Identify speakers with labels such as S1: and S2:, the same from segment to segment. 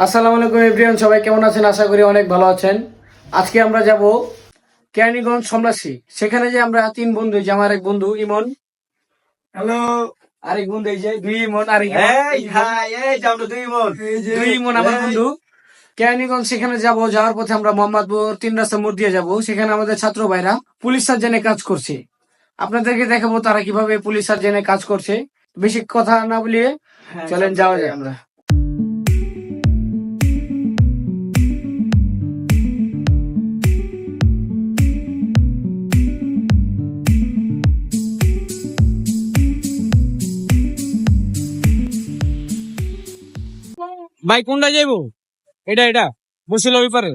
S1: আসসালামু আলাইকুম এভরিওয়ান, সবাই কেমন আছেন? আশা করি অনেক ভালো আছেন। আজকে আমরা যাব কেরানীগঞ্জ সমলাসি। সেখানে যে আমরা তিন বন্ধু, যে আমার এক বন্ধু ইমন,
S2: হ্যালো।
S1: আরেক বন্ধু এই যে দুই ইমন, আরেক দুই ইমন আমার বন্ধু। কেরানীগঞ্জ সেখানে যাব। যাওয়ার পথে আমরা মোহাম্মদপুর 3 রাস্তা মোড় দিয়ে যাব। সেখানে আমাদের ছাত্র ভাইরা পুলিশ সার্জেনে কাজ করছে। আপনাদেরকে দেখাবো তারা কিভাবে পুলিশ সার্জেনে কাজ করছে। বেশি কথা না বলিয়ে চলেন যাওয়া যায় আমরা। ভাই কোনটা যাইবো? এটা বসিল ওই পারে।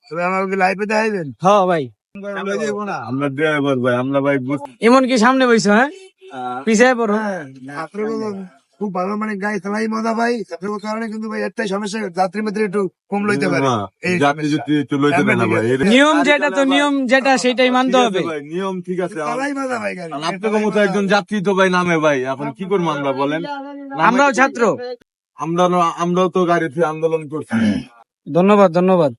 S2: তবে আমাকে লাইভে দেখাইবেন।
S1: হ্যাঁ ভাই,
S2: আমরা যাইবো না, আমরা ড্রাইভার ভাই, আমরা ভাই
S1: এমন কি সামনে বইছো? হ্যাঁ, পিছায় পড়ো।
S2: আপনার খুব ভালো মানে গাড়ি চালাই মজা ভাই। আপনার কারণে কিন্তু ভাই একটাই সমস্যা, যাত্রী মাত্রী একটু কম লইতে পারে। এই
S3: যাত্রী যদি একটু লইতে পারে না ভাই,
S1: নিয়ম যেটা, তো নিয়ম যেটা সেটাই মানতে হবে।
S3: ভাই নিয়ম ঠিক আছে।
S2: চালাই মজা ভাই গাড়ি।
S3: আপনাদের মতো একজন যাত্রী তো ভাই নামে ভাই, এখন কি করবো আমরা বলেন?
S1: আমরাও ছাত্র।
S3: আমরাও তো গাড়িতে আন্দোলন করছি।
S1: ধন্যবাদ ধন্যবাদ।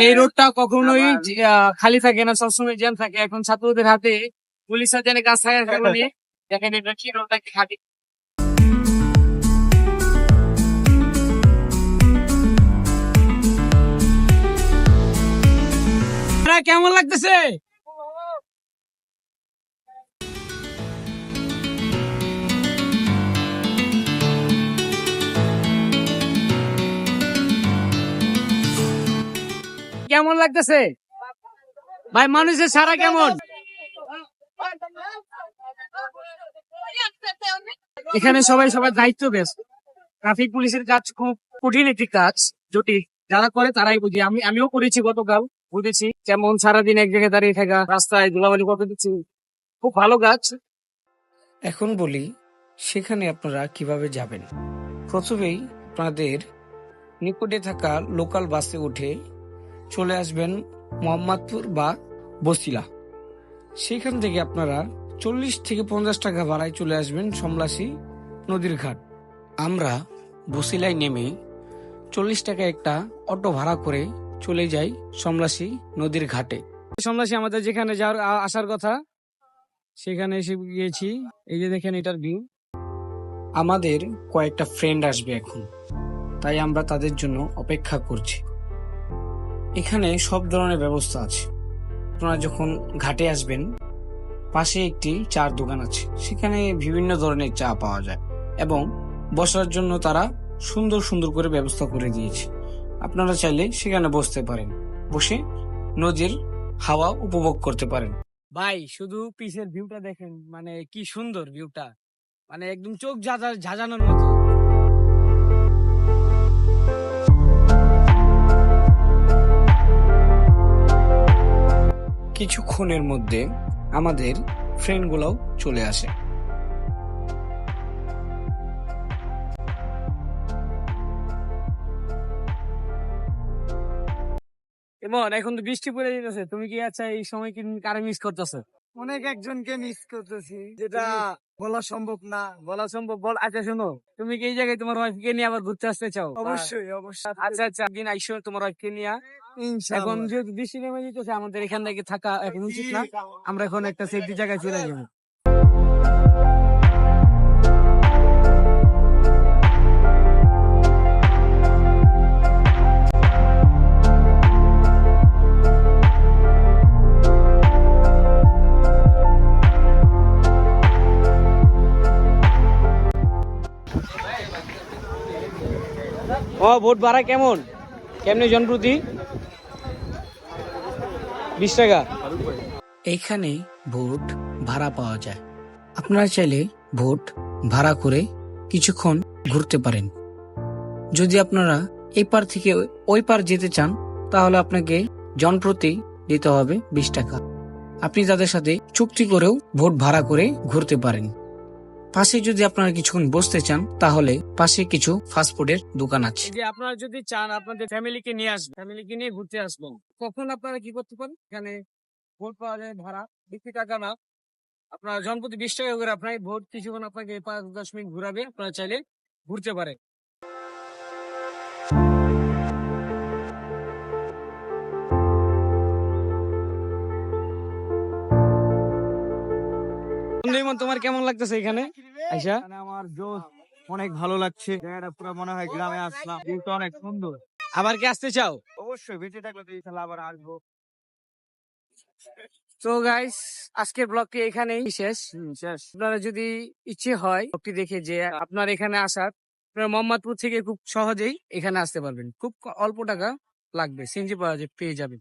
S1: এই রোডটা কখনোই খালি থাকে না, সবসময় জ্যাম থাকে। এখন ছাত্রদের হাতে পুলিশ সার্জেনে কাজ থাকার কারণে দেখেন এটা কি রোডটা কি খালি। কেমন লাগতেছে? কেমন লাগতেছে ভাই? মানুষের সারা কেমন? এখানে সবাই সবার দায়িত্ব ব্যস্ত। ট্রাফিক পুলিশের কাজ খুব কঠিন একটি কাজ, জটিল। যারা করে তারাই বুঝি। আমিও করেছি, গতকাল বুঝেছি যেমন সারাদিন এক জায়গায় দাঁড়িয়ে থাকা, রাস্তায় ধুলাবালি কত দিচ্ছি। খুব ভালো কাজ। এখন বলি সেখানে আপনারা কিভাবে যাবেন। প্রথমেই আপনাদের নিকটে থাকা লোকাল বাসে উঠে চলে আসবেন মোহাম্মদপুর বা বসিলা। সেখান থেকে আপনারা 40 থেকে 50 টাকা ভাড়ায় চলে আসবেন সমলাসি নদীর ঘাট। আমরা বসিলায় নেমে 40 টাকা একটা অটো ভাড়া করে চলে যাই সমলাসি নদীর ঘাটে। সমলাসি আমাদের যেখানে যাওয়ার আসার কথা, সেখানে এসে গিয়েছি। এই যে দেখেন এটার ভিউ। আমাদের কয়েকটা ফ্রেন্ড আসবে এখন, তাই আমরা তাদের জন্য অপেক্ষা করছি। এখানে সব ধরনের ব্যবস্থা আছে। আপনারা যখন ঘাটে আসবেন, পাশে একটি চার দোকান আছে, সেখানে বিভিন্ন ধরনের চা পাওয়া যায় এবং বসার জন্য তারা সুন্দর সুন্দর করে ব্যবস্থা করে দিয়েছে। আপনারা চাইলে সেখানে বসতে পারেন, বসে নদীর হাওয়া উপভোগ করতে পারেন। ভাই শুধু পিছের ভিউটা দেখেন, মানে কি সুন্দর ভিউটা, মানে একদম চোখ ঝাঁঝানোর মতো। কিছুক্ষণের মধ্যে আমাদের ফ্রেন্ডগুলোও চলে আসে। এমন এখন তো বৃষ্টি পড়ে যেতেছে, তুমি কি আচ্ছা এই সময় কি কারে মিস করতেছো?
S2: অনেক একজনকে মিস করতেছি, যেটা বলা সম্ভব না।
S1: বলা সম্ভব বল। আচ্ছা শোনো, তুমি কি এই জায়গায় তোমার ওয়াইফকে নিয়ে আবার ঘুরতে আসতে চাও?
S2: অবশ্যই অবশ্যই।
S1: আচ্ছা আচ্ছা, একদিন আইসো তোমার ওয়াইফকে নিয়ে। এখন
S2: ইনশাআল্লাহ।
S1: যেহেতু বৃষ্টি নেমে যেতেছে, আমাদের এখান থেকে থাকা এখন উচিত না। আমরা এখন একটা সেফটি জায়গায় চলে যাবো। ও ভোট ভাড়া কেমন? কেমনি জনপ্রতি? 20 টাকা। এইখানে ভোট ভাড়া পাওয়া যায়। আপনারা চাইলে ভোট ভাড়া করে কিছুক্ষণ ঘুরতে পারেন। যদি আপনারা এই পার থেকে ওই পার যেতে চান, তাহলে আপনাকে জনপ্রতি দিতে হবে 20 টাকা। আপনি তাদের সাথে চুক্তি করেও ভোট ভাড়া করে ঘুরতে পারেন। পাশে যদি আপনারা কিছুক্ষণ বসতে চান, তাহলে পাশে কিছু ফাস্টফুডের দোকান আছে। যে আপনারা যদি চান আপনাদের ফ্যামিলিকে নিয়ে আসবেন, ফ্যামিলিকে নিয়ে ঘুরতে আসবেন, তখন আপনারা কি করতে পারেন, এখানে ভোট পাওয়া যায় ভাড়া, বেশি টাকা না, আপনার জনপ্রতি 20 টাকা করে আপনার ভোট কিছুক্ষণ আপনাকে 5-10 মিনিট ঘুরাবে, আপনারা চাইলে ঘুরতে পারেন। বন্ধু, তোমার কেমন লাগতেছে এখানে আইসা?
S3: আমার জোশ অনেক ভালো লাগছে, জায়গাটা পুরো মনে হয় গ্রামে আসলাম, কিন্তু অনেক সুন্দর।
S1: আবার কি আসতে চাও?
S3: অবশ্যই বেঁচে থাকলে তো ইনশাল্লাহ আবার আসবো।
S1: তো গাইস, আজকের ব্লগটি এখানেই শেষ। আপনারা যদি ইচ্ছে হয় ব্লগটি দেখে যে আপনার এখানে আসার, আপনারা মোহাম্মদপুর থেকে খুব সহজেই এখানে আসতে পারবেন, খুব অল্প টাকা লাগবে, সিএনজি পেয়ে যাবেন।